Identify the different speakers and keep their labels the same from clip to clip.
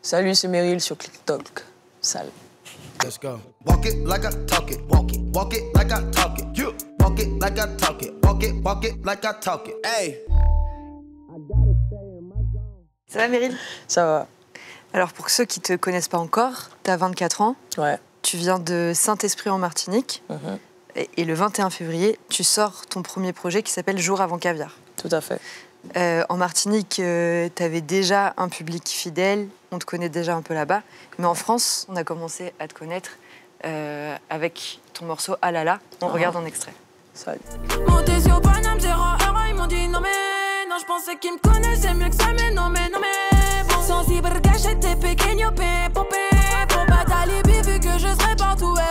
Speaker 1: Salut, c'est Meryl sur TikTok. Sale.
Speaker 2: Let's go. Walk it like I talk it. Walk it. Walk it like I talk it. You. Walk it like I talk it. Walk it like I talk it. Hey.
Speaker 3: Ça va, Meryl?
Speaker 1: Ça va.
Speaker 3: Alors, pour ceux qui ne te connaissent pas encore, tu as 24 ans.
Speaker 1: Ouais.
Speaker 3: Tu viens de Saint-Esprit en Martinique. Et le 21 février, tu sors ton premier projet qui s'appelle Jour avant caviar.
Speaker 1: Tout à fait.
Speaker 3: En Martinique, tu avais déjà un public fidèle, on te connaît déjà un peu là-bas. Mais en France, on a commencé à te connaître avec ton morceau Ah là là. On regarde un extrait.
Speaker 1: Salut.
Speaker 4: Monté sur Paname, 0 heure, ils m'ont dit non mais non, je pensais qu'ils me connaissaient mieux que ça, mais non mais bon. Sensible, gâché, t'es pequeño, popé. Pour pas d'alibi, vu que je serai partout, ouais.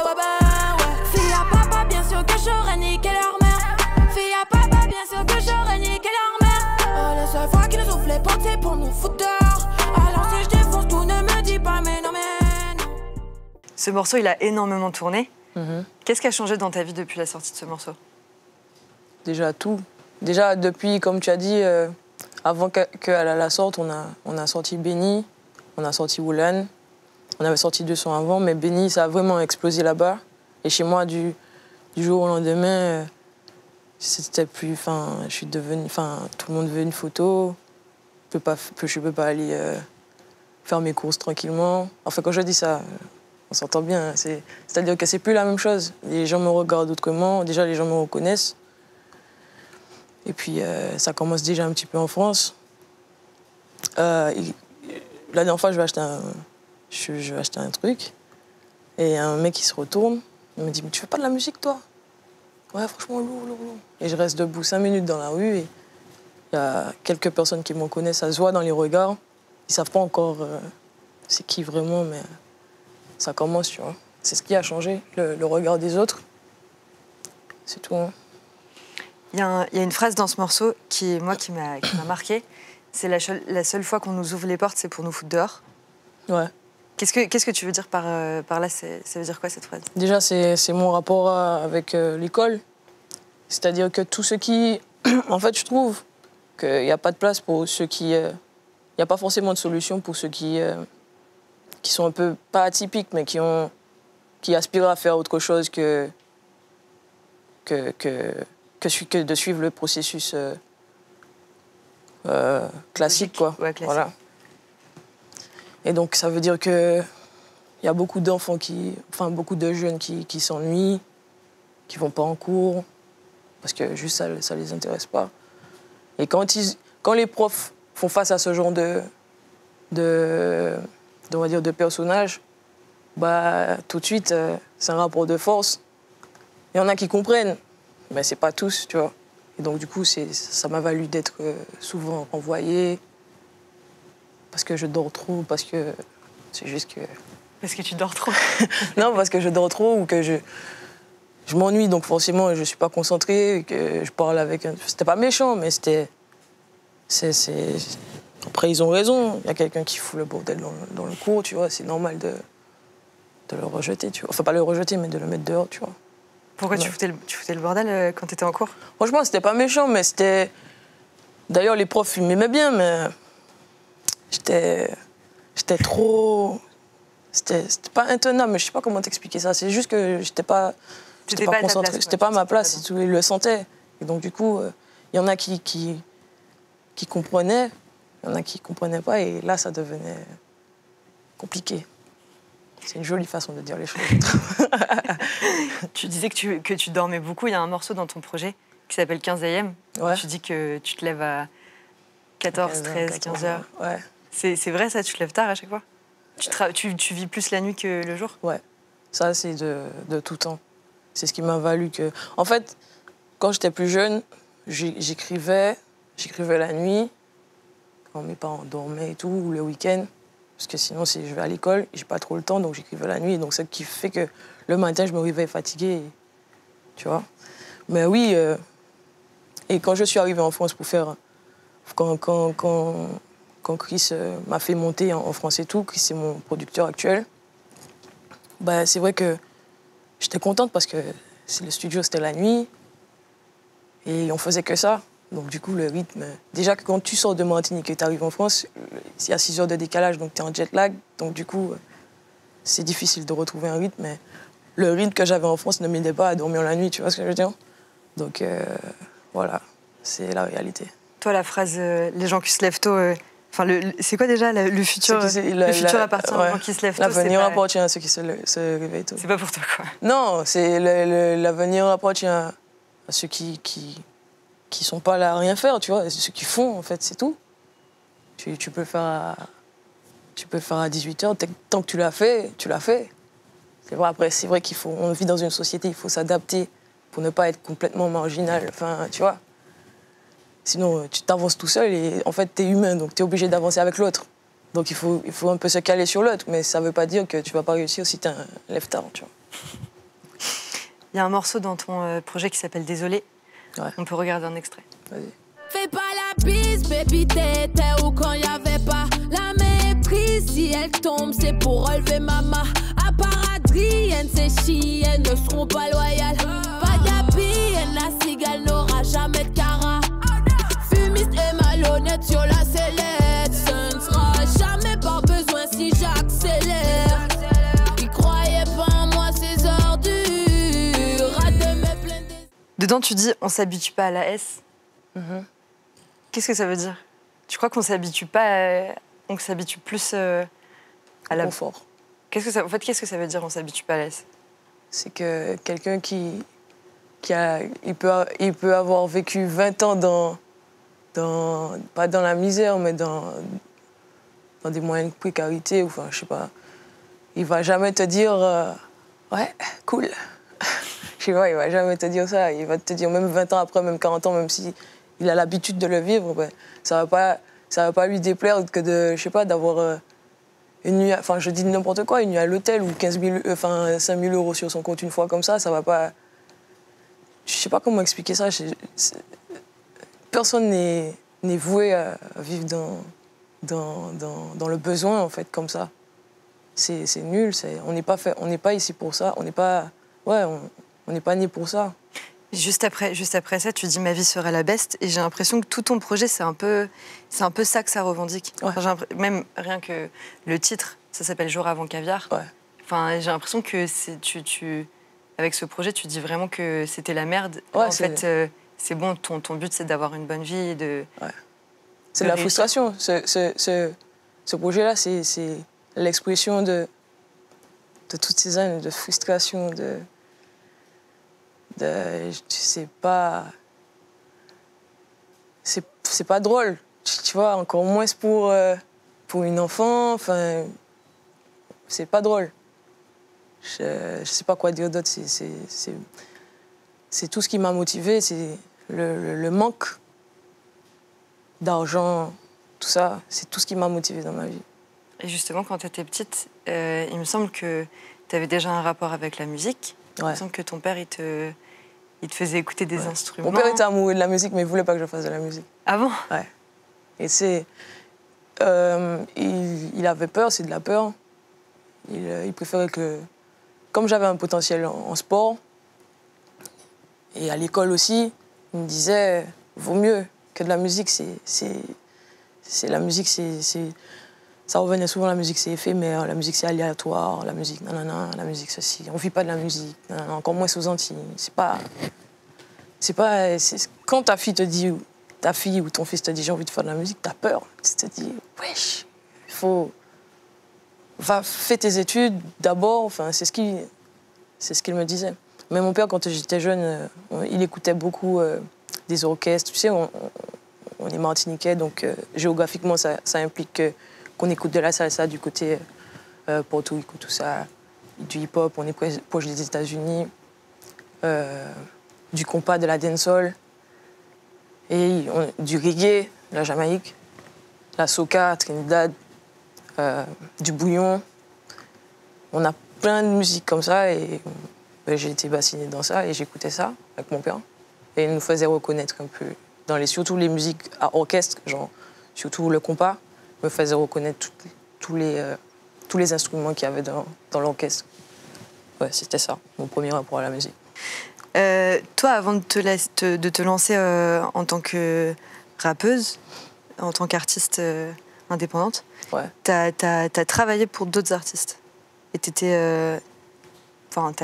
Speaker 4: Fille à papa, bien sûr que j'aurais niqué leur mère. Fille à papa, bien sûr que j'aurais niqué leur mère. La seule fois qu'ils nous soufflent les portes, c'est pour nous foutre dehors. Alors si je défonce tout, ne me dis pas mais non mais non.
Speaker 3: Ce morceau, il a énormément tourné. Qu'est-ce qui a changé dans ta vie depuis la sortie de ce morceau?
Speaker 1: Déjà tout. Déjà depuis, comme tu as dit, avant qu'elle la sorte, on a sorti Béni, on a sorti Woulan. On avait sorti 2 sons avant, mais Béni, ça a vraiment explosé là-bas. Et chez moi, du jour au lendemain, c'était plus... Enfin, je suis devenue... Enfin, tout le monde veut une photo. Je peux pas aller faire mes courses tranquillement. Enfin, quand je dis ça, on s'entend bien. C'est-à-dire que c'est plus la même chose. Les gens me regardent autrement. Déjà, les gens me reconnaissent. Et puis, ça commence déjà un petit peu en France. La dernière fois, je vais acheter un truc. Et un mec, il se retourne. Il me dit, mais tu fais pas de la musique, toi? Ouais, franchement, lourd. Et je reste debout 5 minutes dans la rue. Et il y a quelques personnes qui me connaissent. Ça se voit dans les regards. Ils savent pas encore c'est qui vraiment, mais ça commence, tu vois. C'est ce qui a changé, le regard des autres. C'est tout, hein.
Speaker 3: Il y a une phrase dans ce morceau qui m'a marquée. C'est la seule fois qu'on nous ouvre les portes, c'est pour nous foutre dehors.
Speaker 1: Ouais.
Speaker 3: Qu'est-ce que tu veux dire par là? Ça veut dire quoi, cette phrase?
Speaker 1: Déjà, c'est mon rapport avec l'école. C'est-à-dire que tous ceux qui... En fait, je trouve qu'il n'y a pas de place pour ceux qui... Il n'y a pas forcément de solution pour ceux qui sont un peu, pas atypiques, mais qui aspirent à faire autre chose que de suivre le processus classique, quoi.
Speaker 3: Ouais, classique.
Speaker 1: Voilà. Et donc, ça veut dire qu'il y a beaucoup d'enfants beaucoup de jeunes qui s'ennuient, qui vont pas en cours, parce que juste ça les intéresse pas. Et quand les profs font face à ce genre on va dire, de personnages, bah, tout de suite, c'est un rapport de force. Il y en a qui comprennent, mais c'est pas tous, tu vois. Et donc, du coup, ça m'a valu d'être souvent renvoyée, parce que je dors trop, parce que c'est juste que...
Speaker 3: Parce que tu dors trop.
Speaker 1: Non, parce que je dors trop ou que je m'ennuie, donc forcément, je suis pas concentrée, que je parle avec un... C'était pas méchant, mais c'était... Après, ils ont raison. Il y a quelqu'un qui fout le bordel dans le cours, tu vois. C'est normal de le rejeter, tu vois. Enfin, pas le rejeter, mais de le mettre dehors, tu vois.
Speaker 3: Pourquoi tu foutais le bordel quand tu étais en cours?
Speaker 1: Franchement, c'était pas méchant, mais c'était... D'ailleurs, les profs, ils m'aimaient bien, mais... J'étais trop... C'était pas intenable, mais je sais pas comment t'expliquer ça. C'est juste que j'étais pas concentrée. J'étais pas à ma place, et tout, ils le sentaient. Et donc, du coup, il y en a qui comprenaient, il y en a qui comprenaient pas, et là, ça devenait compliqué. C'est une jolie façon de dire les choses.
Speaker 3: Tu disais que tu dormais beaucoup. Il y a un morceau dans ton projet qui s'appelle 15 AM.
Speaker 1: Ouais.
Speaker 3: Tu dis que tu te lèves à 14, 13, 15 heures.
Speaker 1: Ouais.
Speaker 3: C'est vrai, ça? Tu te lèves tard à chaque fois? Tu vis plus la nuit que le jour?
Speaker 1: Ouais. Ça, c'est de tout temps. C'est ce qui m'a valu que... En fait, quand j'étais plus jeune, j'écrivais la nuit, quand mes parents dormaient et tout, ou le week-end. Parce que sinon, si je vais à l'école, j'ai pas trop le temps, donc j'écrivais la nuit. Donc, ce qui fait que le matin, je me réveille fatiguée, tu vois. Mais oui, et quand je suis arrivée en France pour faire... Quand Chris m'a fait monter en France et tout, Chris, c'est mon producteur actuel, bah, c'est vrai que j'étais contente parce que le studio, c'était la nuit, et on faisait que ça. Donc du coup, le rythme... Déjà que quand tu sors de Martinique et tu arrives en France, il y a 6 heures de décalage, donc tu es en jet lag. Donc du coup, c'est difficile de retrouver un rythme. Mais le rythme que j'avais en France ne m'aidait pas à dormir la nuit, tu vois ce que je veux dire? Donc voilà, c'est la réalité.
Speaker 3: Toi, la phrase les gens qui se lèvent tôt... c'est quoi déjà le futur appartient aux gens qui se lèvent tôt?
Speaker 1: L'avenir appartient à ceux qui se réveillent tôt.
Speaker 3: C'est pas pour toi, quoi.
Speaker 1: Non, l'avenir appartient à ceux qui sont pas là à rien faire, tu vois. Ceux qui font, en fait, c'est tout. Tu peux le faire à 18h, tant que tu l'as fait, tu l'as fait. C'est vrai, après, c'est vrai on vit dans une société, il faut s'adapter pour ne pas être complètement marginal, enfin, tu vois. Sinon, tu t'avances tout seul et en fait, t'es humain, donc t'es obligé d'avancer avec l'autre. Donc il faut un peu se caler sur l'autre, mais ça veut pas dire que tu vas pas réussir si t'es un lève-tard, tu vois.
Speaker 3: Il y a un morceau dans ton projet qui s'appelle Désolé.
Speaker 1: Ouais.
Speaker 3: On peut regarder un extrait.
Speaker 1: Vas-y.
Speaker 4: Fais pas la bise, baby, t'étais où quand y'avait pas la méprise. Si elle tombe, c'est pour relever maman. À part Adrienne, ces chiennes ne seront pas loyales. Pas d'happy, la cigale n'aura jamais de cara. Fumiste et malhonnête sur la sellette. Ce ne sera jamais par besoin si j'accélère. Ils croyaient pas en moi, ces ordures. Rate de mes pleines.
Speaker 3: Dedans, tu dis on s'habitue pas à la S. Qu'est-ce que ça veut dire? Tu crois qu'on s'habitue pas on s'habitue plus à la...
Speaker 1: Confort.
Speaker 3: Qu'est-ce que ça veut dire on s'habitue pas à la S?
Speaker 1: C'est que quelqu'un il peut avoir vécu 20 ans pas dans la misère, mais dans des moyens de précarité, ou enfin, je sais pas. Il va jamais te dire ouais, cool. Je sais pas, il va jamais te dire ça. Il va te dire, même 20 ans après, même 40 ans, même si il a l'habitude de le vivre, ben, ça va pas lui déplaire que de, je sais pas, d'avoir une nuit, enfin je dis n'importe quoi, une nuit à l'hôtel ou 5 000 euros sur son compte une fois comme ça va pas... Je sais pas comment expliquer ça. Personne n'est voué à vivre dans le besoin, en fait, comme ça. C'est nul, on n'est pas ici pour ça, on n'est pas né pour ça.
Speaker 3: Juste après ça, tu dis ma vie sera la best, et j'ai l'impression que tout ton projet, c'est un peu ça que ça revendique.
Speaker 1: Ouais.
Speaker 3: Enfin, même rien que le titre, ça s'appelle Jour avant caviar.
Speaker 1: Ouais.
Speaker 3: Enfin, j'ai l'impression que avec ce projet, tu dis vraiment que c'était la merde.
Speaker 1: Ouais,
Speaker 3: en fait, c'est bon, ton but, c'est d'avoir une bonne vie et de...
Speaker 1: Ouais. C'est de la frustration. Ce projet-là, c'est l'expression de toutes ces années de frustration, c'est pas drôle, tu vois, encore moins pour une enfant, enfin, c'est pas drôle. Je sais pas quoi dire d'autre, c'est tout ce qui m'a motivée, c'est le manque d'argent, tout ça, c'est tout ce qui m'a motivée dans ma vie.
Speaker 3: Et justement, quand tu étais petite, il me semble que tu avais déjà un rapport avec la musique. Ouais. Il me semble que ton père, il te faisait écouter des instruments.
Speaker 1: Mon père était amoureux de la musique, mais il ne voulait pas que je fasse de la musique.
Speaker 3: Ah bon?
Speaker 1: Ouais. Et il avait peur, c'est de la peur. Il préférait que... Comme j'avais un potentiel en sport, et à l'école aussi, il me disait, vaut mieux que de la musique, la musique, ça revenait souvent, la musique c'est éphémère, la musique c'est aléatoire, la musique nanana, la musique ceci, on vit pas de la musique, nanana, encore moins aux Antilles. Quand ta fille ou ton fils te dit j'ai envie de faire de la musique, t'as peur, tu te dis wesh, fais tes études d'abord, enfin c'est ce qu'il me disait. Mais mon père, quand j'étais jeune, il écoutait beaucoup des orchestres, tu sais, on est martiniquais, donc géographiquement ça implique qu'on écoute de la salsa du côté Porto Rico, tout ça, du hip-hop, on est proche des États-Unis, du compas, de la dancehall, et du reggae, la Jamaïque, la soca, Trinidad, du bouillon. On a plein de musiques comme ça, et j'ai été bassinée dans ça, et j'écoutais ça avec mon père. Et il nous faisait reconnaître un peu, surtout les musiques à orchestre, genre, surtout le compas, me faisait reconnaître tous les instruments qu'il y avait dans l'orchestre. Ouais, c'était ça, mon premier rapport à la musique.
Speaker 3: Toi, avant de te lancer en tant que rappeuse, en tant qu'artiste indépendante,
Speaker 1: Ouais.
Speaker 3: t'as travaillé pour d'autres artistes. Et t'as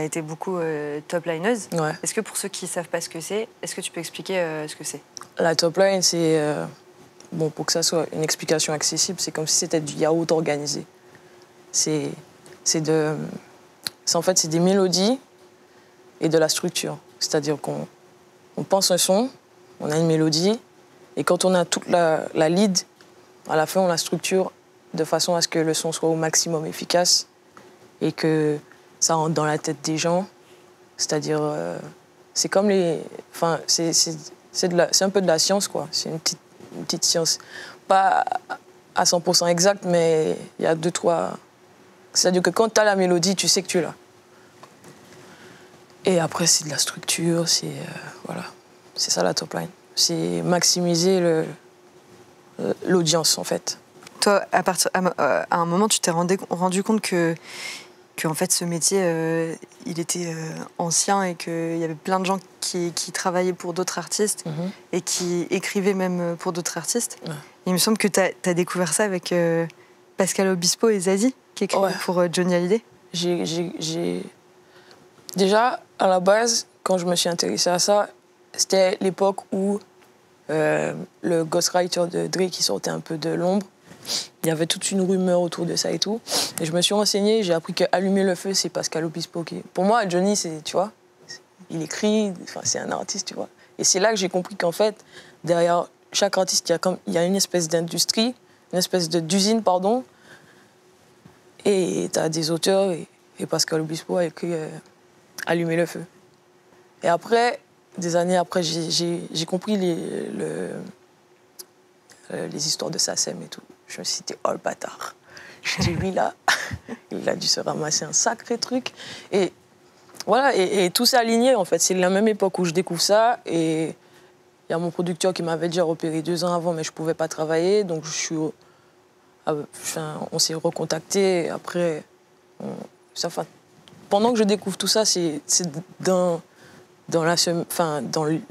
Speaker 3: été beaucoup top lineuse.
Speaker 1: Ouais.
Speaker 3: Est-ce que pour ceux qui ne savent pas ce que c'est, est-ce que tu peux expliquer ce que c'est?
Speaker 1: La top line, c'est... bon, pour que ça soit une explication accessible, c'est comme si c'était du yaourt organisé. En fait, c'est des mélodies et de la structure. C'est-à-dire qu'on pense un son, on a une mélodie, et quand on a toute la lead, à la fin, on la structure de façon à ce que le son soit au maximum efficace et que ça rentre dans la tête des gens. C'est-à-dire, c'est comme les... Enfin, c'est un peu de la science, quoi. C'est une petite science. Pas à 100% exact, mais il y a 2-3... C'est-à-dire que quand tu as la mélodie, tu sais que tu l'as. Et après, c'est de la structure, voilà. C'est ça la top line. C'est maximiser l'audience, en fait.
Speaker 3: Toi, à un moment, tu t'es rendu compte que en fait, ce métier, il était ancien et qu'il y avait plein de gens qui travaillaient pour d'autres artistes et qui écrivaient même pour d'autres artistes. Ouais. Il me semble que tu as découvert ça avec Pascal Obispo et Zazie, qui écrivaient pour Johnny Hallyday.
Speaker 1: Déjà, à la base, quand je me suis intéressée à ça, c'était l'époque où le ghostwriter de Dre qui sortait un peu de l'ombre. Il y avait toute une rumeur autour de ça et tout. Et je me suis renseignée, j'ai appris qu'Allumer le feu, c'est Pascal Obispo. Pour moi, Johnny, tu vois, il écrit, c'est un artiste, tu vois. Et c'est là que j'ai compris qu'en fait, derrière chaque artiste, il y a une espèce d'industrie, une espèce d'usine, pardon. Et tu as des auteurs, et Pascal Obispo a écrit Allumer le feu. Et après, des années après, j'ai compris les histoires de SACEM et tout. Je me suis dit, oh le bâtard. Je dis, lui là, il a dû se ramasser un sacré truc. Et voilà, et tout s'est aligné en fait. C'est la même époque où je découvre ça. Et il y a mon producteur qui m'avait déjà repéré 2 ans avant, mais je ne pouvais pas travailler. Donc on s'est recontacté. Après, pendant que je découvre tout ça, c'est dans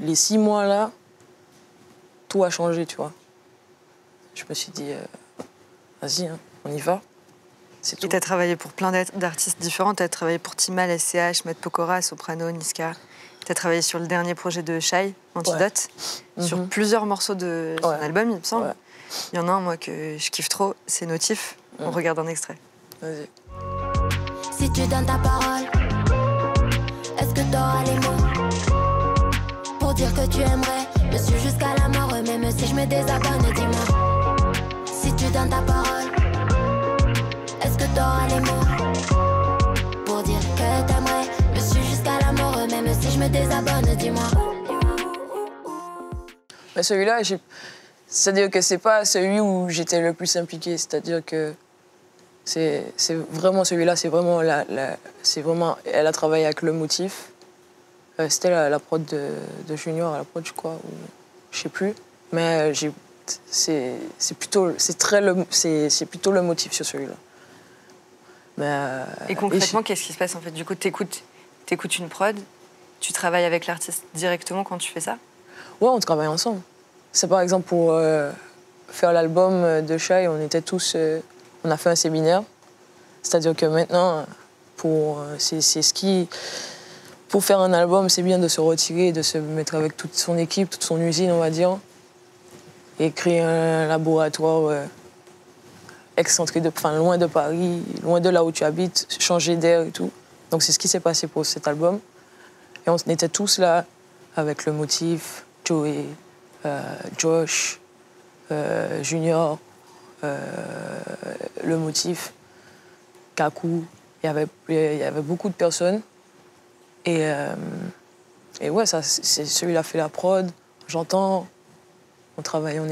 Speaker 1: les 6 mois là, tout a changé, tu vois. Je me suis dit, vas-y, hein, on y va. C'est tout.
Speaker 3: Et tu as travaillé pour plein d'artistes différents. Tu as travaillé pour Timal, SCH, Matt Pokora, Soprano, Niska. Tu as travaillé sur le dernier projet de Shai, Antidote, sur plusieurs morceaux de son album, il me semble. Ouais. Il y en a un, moi, que je kiffe trop, c'est Notif. On regarde un extrait.
Speaker 1: Vas-y.
Speaker 4: Si tu donnes ta parole, est-ce que t'auras les mots pour dire que tu aimerais me suivre jusqu'à la mort, même si je me désabonne, dis-moi. Si tu donnes ta parole, est-ce que t'auras les mots pour dire que t'aimerais me suivre jusqu'à la mort, même si je me désabonne, dis-moi.
Speaker 1: Mais celui-là, c'est-à-dire que c'est pas celui où j'étais le plus impliqué, c'est-à-dire que c'est vraiment celui-là, c'est vraiment elle a travaillé avec le motif. C'était la prod de Junior, la prod, je crois, ou je sais plus. Mais c'est plutôt le motif sur celui-là.
Speaker 3: Et concrètement, qu'est-ce qui se passe en fait? Du coup, t'écoutes une prod, tu travailles avec l'artiste directement quand tu fais ça?
Speaker 1: Ouais, on travaille ensemble. C'est par exemple pour faire l'album de Shai, on a fait un séminaire. C'est-à-dire que maintenant, pour faire un album, c'est bien de se retirer, de se mettre avec toute son équipe, toute son usine, on va dire, et créer un laboratoire excentré, loin de Paris, loin de là où tu habites, changer d'air et tout. Donc c'est ce qui s'est passé pour cet album. Et on était tous là, avec le motif, Joey, Josh, Junior, le motif, Kaku. Il y avait beaucoup de personnes. Et ouais, celui-là fait la prod, j'entends, on travaille, on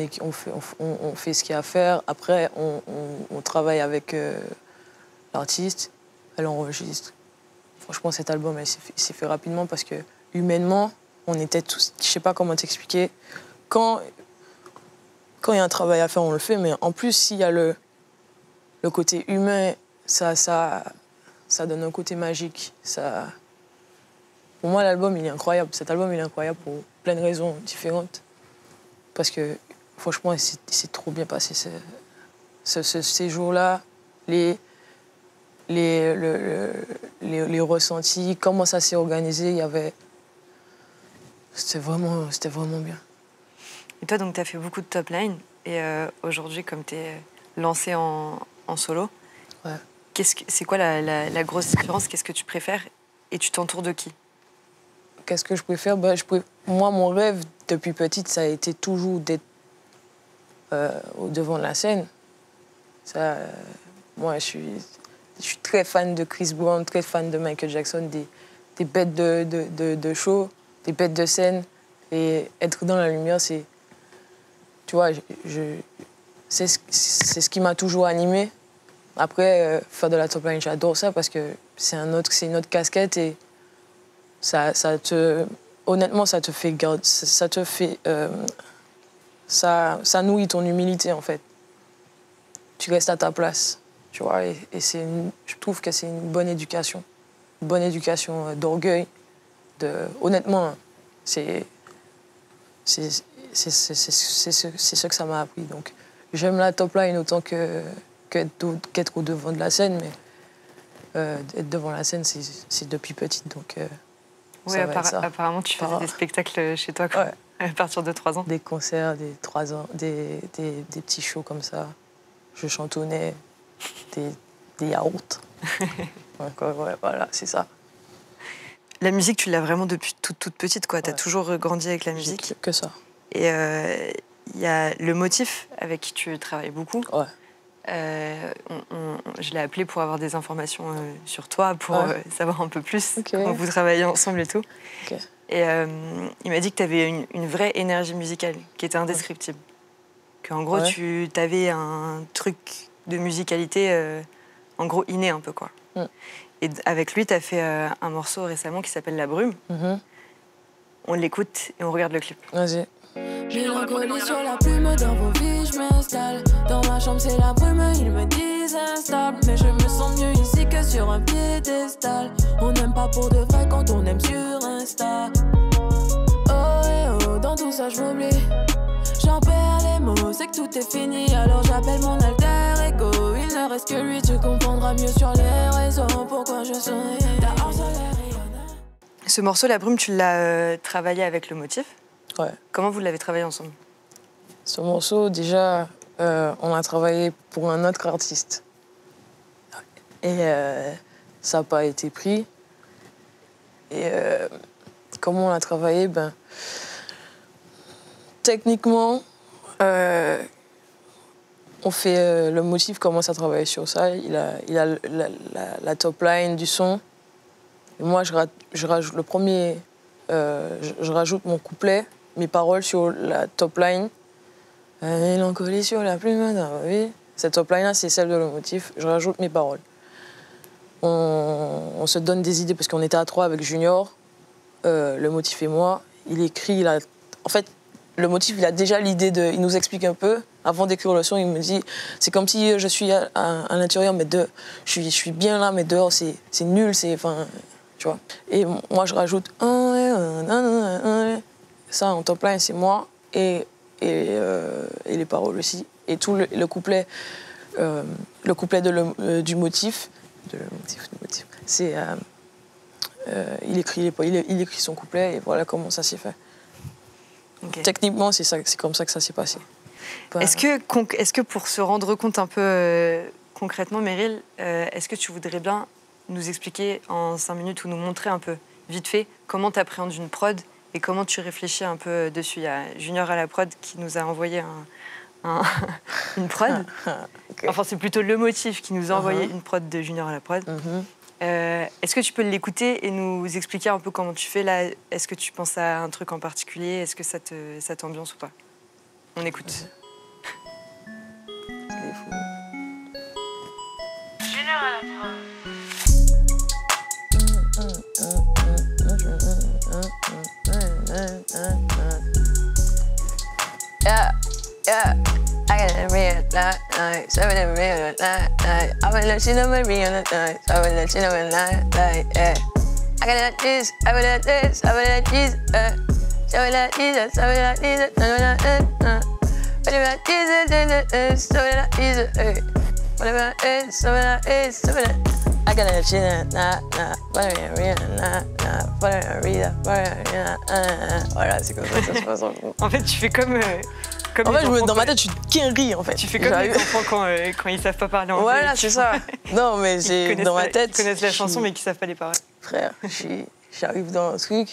Speaker 1: fait ce qu'il y a à faire. Après, on travaille avec l'artiste, elle enregistre. Franchement, cet album, il s'est fait rapidement parce que humainement, on était tous, je sais pas comment t'expliquer, quand il y a un travail à faire, on le fait, mais en plus, s'il y a le côté humain, ça donne un côté magique. Pour moi, l'album, il est incroyable. Cet album, il est incroyable pour plein de raisons différentes. Parce que, franchement, c'est trop bien passé. Ces jours-là, les ressentis, comment ça s'est organisé, il y avait... C'était vraiment bien.
Speaker 3: Et toi, donc, tu as fait beaucoup de top line. Et aujourd'hui, comme tu es lancé en solo,
Speaker 1: ouais.
Speaker 3: C'est quoi la grosse différence? Qu'est-ce que tu préfères? Et tu t'entoures de qui?
Speaker 1: Qu'est-ce que je préfère? Moi, mon rêve, depuis petite, ça a été toujours d'être au devant de la scène. Moi, je suis très fan de Chris Brown, très fan de Michael Jackson, des bêtes de show, des bêtes de scène. Et être dans la lumière, c'est... Tu vois, c'est ce qui m'a toujours animé. Après, faire de la top line, j'adore ça parce que c'est une autre casquette et honnêtement, ça te fait ça nourrit ton humilité, en fait. Tu restes à ta place, tu vois, et je trouve que c'est une bonne éducation d'orgueil. Honnêtement, c'est ce que ça m'a appris. Donc, j'aime la top line autant qu'être au devant de la scène, mais être devant la scène, c'est depuis petite, donc
Speaker 3: oui, apparemment, tu faisais des spectacles chez toi, quoi, ouais. À partir de 3 ans.
Speaker 1: Des concerts, des 3 ans, des petits shows comme ça. Je chantonnais des yaourts. Ouais, voilà, c'est ça.
Speaker 3: La musique, tu l'as vraiment depuis toute petite, quoi. Tu as toujours grandi avec la musique.
Speaker 1: Que ça.
Speaker 3: Et il y a le motif avec qui tu travailles beaucoup.
Speaker 1: Ouais.
Speaker 3: Je l'ai appelé pour avoir des informations sur toi, pour savoir un peu plus comment vous travaillez ensemble et tout.
Speaker 1: Okay.
Speaker 3: Et il m'a dit que tu avais une vraie énergie musicale qui était indescriptible. Qu'en gros, tu avais un truc de musicalité, en gros, inné un peu, quoi. Et avec lui, tu as fait un morceau récemment qui s'appelle La Brume. On l'écoute et on regarde le clip.
Speaker 1: Vas-y.
Speaker 4: J'ai l'inconnu sur la plume dans vos vies, je m'installe. Dans ma chambre, c'est la brume, ils me disent instable. Mais je me sens mieux ici que sur un piédestal. On n'aime pas pour de vrai quand on aime sur Insta. Oh et oh, dans tout ça, je m'oublie. J'en perds les mots, c'est que tout est fini. Alors j'appelle mon alter ego. Il ne reste que lui, tu comprendras mieux sur les raisons pourquoi je souris.
Speaker 3: Ce morceau, La Brume, tu l'as travaillé avec le motif.
Speaker 1: Ouais.
Speaker 3: Comment vous l'avez travaillé ensemble?
Speaker 1: Ce morceau, déjà, on a travaillé pour un autre artiste. Et ça n'a pas été pris. Et comment on l'a travaillé? Techniquement, on fait le motif commence à travailler sur ça. Il a la top line du son. Et moi, je rajoute le premier. Je rajoute mon couplet, mes paroles sur la top line. Mélancolie sur la plume d'un vie. Cette top line-là, c'est celle de le motif. Je rajoute mes paroles. On se donne des idées parce qu'on était à 3 avec Junior, le motif et moi. Il écrit, en fait, le motif, il a déjà l'idée de... Il nous explique un peu. Avant d'écrire le son, il me dit... C'est comme si je suis à l'intérieur, mais je suis bien là, mais dehors, c'est nul, enfin... Tu vois. Et moi, je rajoute... Ça, en top line, c'est moi. Et les paroles aussi. Et tout le couplet... le couplet du motif... c'est... il écrit son couplet et voilà comment ça s'est fait. Okay. Techniquement, c'est comme ça que ça s'est passé.
Speaker 3: Est-ce que pour se rendre compte un peu concrètement, Meryl, est-ce que tu voudrais bien nous expliquer en 5 minutes ou nous montrer un peu, vite fait, comment tu appréhendes une prod et comment tu réfléchis un peu dessus? Il y a Junior à la prod qui nous a envoyé une prod. Okay. Enfin, c'est plutôt le motif qui nous a envoyé une prod de Junior à la prod. Est-ce que tu peux l'écouter et nous expliquer un peu comment tu fais là? Est-ce que tu penses à un truc en particulier? Est-ce que ça t'ambiance ou pas? On écoute.
Speaker 4: Junior à la prod.
Speaker 1: Yeah. I got a real night, 7 a real night. I will let you know my real night. I will let you know my night, yeah. I got it like this, I got it like this, I got it like this, so it like this, so it like this, so it like this, whatever like this, so it like this, whatever like this, so it like this, so it like this. I got that shit, nah, voilà, c'est comme ça se passe en gros.
Speaker 3: En fait, tu fais comme
Speaker 1: En fait,
Speaker 3: les enfants
Speaker 1: dans ma
Speaker 3: quand-
Speaker 1: tête, je suis qu'un riz en fait.
Speaker 3: Tu fais comme les enfants quand ils savent pas parler anglais.
Speaker 1: Voilà,
Speaker 3: et
Speaker 1: c'est
Speaker 3: qu'ils-
Speaker 1: ça. Non, mais
Speaker 3: ils
Speaker 1: j'ai
Speaker 3: connaissent
Speaker 1: dans ma
Speaker 3: la-
Speaker 1: tête.
Speaker 3: Ils connaissent la
Speaker 1: je
Speaker 3: chanson,
Speaker 1: suis-
Speaker 3: mais qui savent pas les paroles.
Speaker 1: Frère, j'arrive dans un truc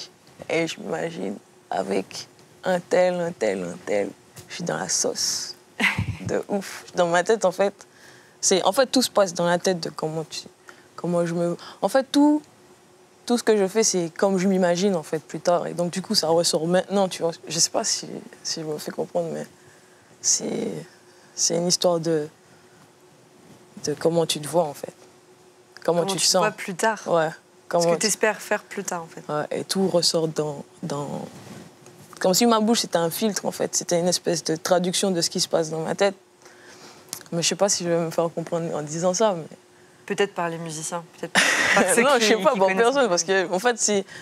Speaker 1: et je m'imagine avec un tel. Je suis dans la sauce. De ouf. Dans ma tête, en fait, tout se passe dans la tête de comment je me. En fait, tout ce que je fais, c'est comme je m'imagine en fait plus tard. Et donc du coup, ça ressort maintenant, tu vois. Je sais pas si je me fais comprendre, mais c'est une histoire de comment tu te vois en fait, comment tu te
Speaker 3: te
Speaker 1: sens.
Speaker 3: vois plus tard.
Speaker 1: Ouais.
Speaker 3: Ce
Speaker 1: Comment
Speaker 3: que tu espères faire plus tard, en fait.
Speaker 1: Ouais, et tout ressort dans... Comme si ma bouche, c'était un filtre, en fait. C'était une espèce de traduction de ce qui se passe dans ma tête. Mais je sais pas si je vais me faire comprendre en disant ça. Mais...
Speaker 3: Peut-être par les musiciens, peut-être par ceux
Speaker 1: non,
Speaker 3: qui-
Speaker 1: je sais pas,
Speaker 3: qui
Speaker 1: pour
Speaker 3: connaissent.
Speaker 1: personne. Parce que, en fait,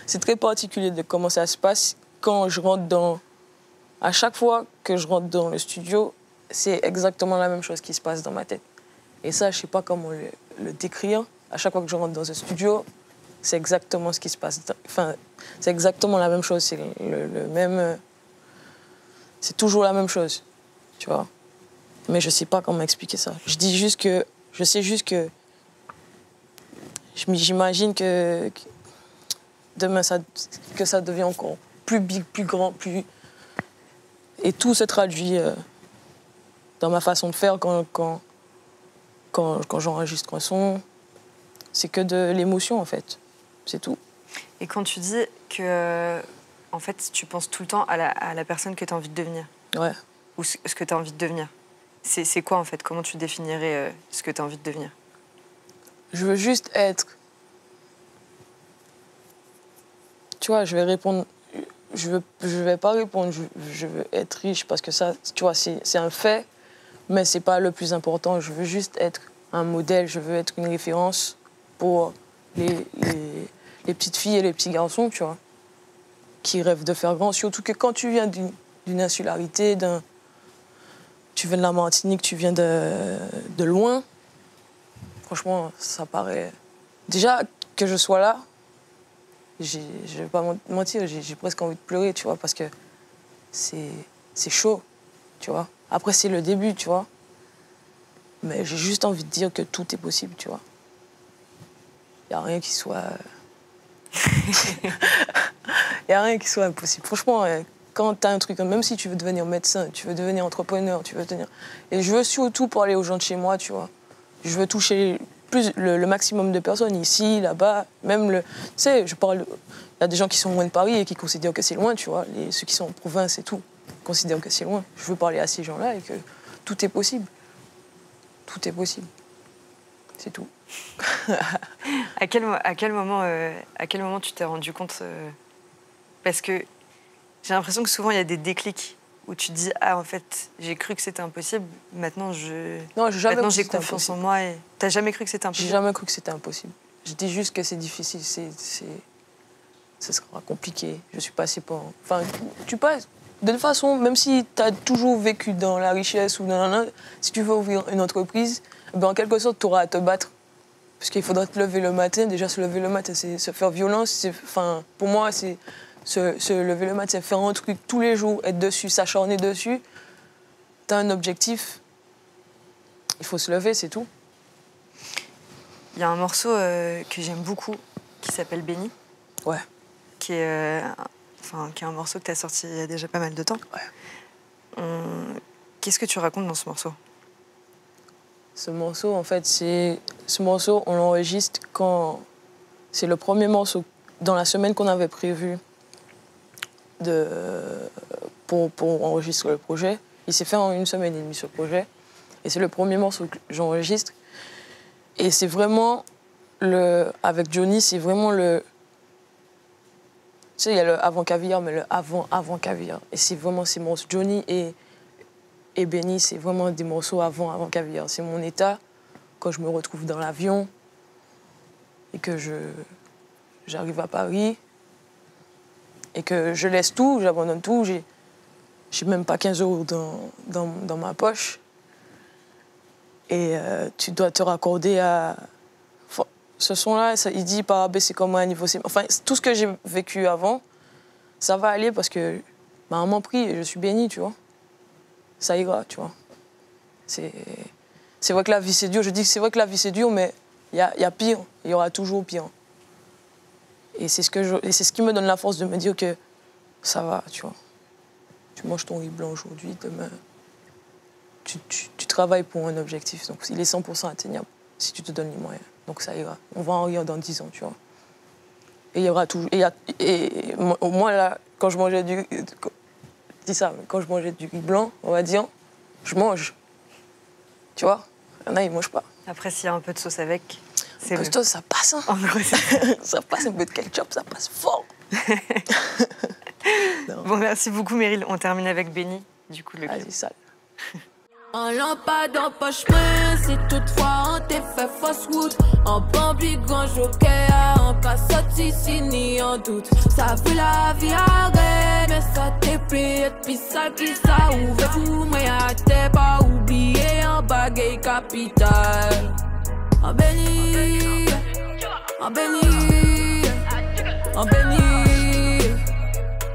Speaker 1: c'est très particulier de comment ça se passe quand je rentre dans... À chaque fois que je rentre dans le studio, c'est exactement la même chose qui se passe dans ma tête. Et ça, je sais pas comment le décrire. À chaque fois que je rentre dans un studio, c'est exactement ce qui se passe. Enfin, c'est exactement la même chose. C'est le même. C'est toujours la même chose, tu vois. Mais je sais pas comment expliquer ça. Je sais juste que. J'imagine que demain, que ça devient encore plus big, plus grand, plus. Et tout se traduit dans ma façon de faire quand j'enregistre un son. C'est que de l'émotion, en fait. C'est tout.
Speaker 3: Et quand tu dis que, en fait, tu penses tout le temps à la personne que tu as envie de devenir,
Speaker 1: Ouais.
Speaker 3: ou ce que tu as envie de devenir, c'est quoi, en fait? Comment tu définirais ce que tu as envie de devenir?
Speaker 1: Je veux juste être... Tu vois, je vais répondre... Je vais pas répondre, je veux être riche, parce que ça, tu vois, c'est un fait, mais c'est pas le plus important. Je veux juste être un modèle, je veux être une référence pour les petites filles et les petits garçons, tu vois, qui rêvent de faire grand. Surtout que quand tu viens d'une insularité, tu viens de la Martinique, tu viens de loin, franchement, ça paraît... Déjà, que je sois là, je vais pas mentir, j'ai presque envie de pleurer, tu vois, parce que c'est chaud, tu vois. Après, c'est le début, tu vois. Mais j'ai juste envie de dire que tout est possible, tu vois. Il n'y a rien qui soit... Il n'y a rien qui soit impossible. Franchement, quand tu as un truc, même si tu veux devenir médecin, tu veux devenir entrepreneur, tu veux devenir... Et je veux surtout parler aux gens de chez moi, tu vois. Je veux toucher le maximum de personnes, ici, là-bas, même le... Tu sais, je parle... Il y a des gens qui sont loin de Paris et qui considèrent que c'est loin, tu vois. Ceux qui sont en province et tout considèrent que c'est loin. Je veux parler à ces gens-là et que tout est possible. Tout est possible. C'est tout.
Speaker 3: À quel moment tu t'es rendu compte parce que j'ai l'impression que souvent il y a des déclics où tu te dis ah en fait j'ai cru que c'était impossible, maintenant
Speaker 1: Non, j'ai
Speaker 3: j'ai confiance en moi. Et t'as jamais cru que c'était
Speaker 1: J'ai
Speaker 3: impossible?
Speaker 1: jamais cru que c'était impossible. Je dis juste que c'est difficile, ce sera compliqué. Je suis passée par... Enfin, tu passes... De toute façon, même si tu as toujours vécu dans la richesse ou si tu veux ouvrir une entreprise, ben en quelque sorte, tu auras à te battre. Parce qu'il faudra te lever le matin. Déjà, se lever le matin, c'est se faire violence. Enfin, pour moi, c'est se lever le matin, c'est faire un truc tous les jours, être dessus, s'acharner dessus. Tu as un objectif. Il faut se lever, c'est tout.
Speaker 3: Il y a un morceau que j'aime beaucoup qui s'appelle Béni.
Speaker 1: Ouais.
Speaker 3: Qui est un morceau que tu as sorti il y a déjà pas mal de temps.
Speaker 1: Ouais.
Speaker 3: Qu'est-ce que tu racontes dans ce morceau?
Speaker 1: Ce morceau, en fait, on l'enregistre quand... C'est le premier morceau dans la semaine qu'on avait prévu pour enregistrer le projet. Il s'est fait en 1 semaine et demie, ce projet. Et c'est le premier morceau que j'enregistre. Et c'est vraiment avec Johnny, c'est vraiment le... Tu sais, il y a le avant caviar, mais le avant caviar. Et c'est vraiment ces morceaux. Johnny et Benny, c'est vraiment des morceaux avant caviar. C'est mon état quand je me retrouve dans l'avion et que je j'arrive à Paris et que je laisse tout, j'abandonne tout, j'ai même pas 15 € dans ma poche. Et tu dois te raccorder à... Enfin, ce son-là, il dit par A, c'est comme un niveau C. Enfin, tout ce que j'ai vécu avant, ça va aller parce que ma maman prie et je suis bénie, tu vois. Ça ira, tu vois. C'est vrai que la vie, c'est dur. Je dis que c'est vrai que la vie, c'est dur, mais il y a pire. Il y aura toujours pire. Et c'est ce qui me donne la force de me dire que ça va, tu vois. Tu manges ton riz blanc aujourd'hui, demain, tu travailles pour un objectif. Donc, il est 100% atteignable si tu te donnes les moyens. Donc, ça ira. On va en rire dans 10 ans, tu vois. Et il y aura toujours... Et moi, là, quand je mangeais du... Je dis ça, mais quand je mangeais du riz blanc, on va dire, je mange. Tu vois? Il y en a, ils ne mangent pas.
Speaker 3: Après, s'il y a un peu de sauce avec, c'est
Speaker 1: mieux. Sauce, ça passe, hein.
Speaker 3: En gros,
Speaker 1: ça passe, un peu de ketchup, ça passe fort.
Speaker 3: Bon, merci beaucoup, Meryl. On termine avec Benny, du coup, le clip.
Speaker 1: Vas-y, sale.
Speaker 4: En lampade, en poche main, si toutefois on t'est fait fausse route. En bambi, grand joker, en cas sorti, si ni en doute. Ça fait la vie arrête, mais ça t'est pris, et puis ça qui ça ouvre tout. Mais à t'es pas oublié, en bagaille capitale. En béni, en béni, en béni,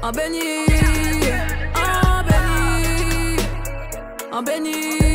Speaker 4: en béni, en béni, en béni.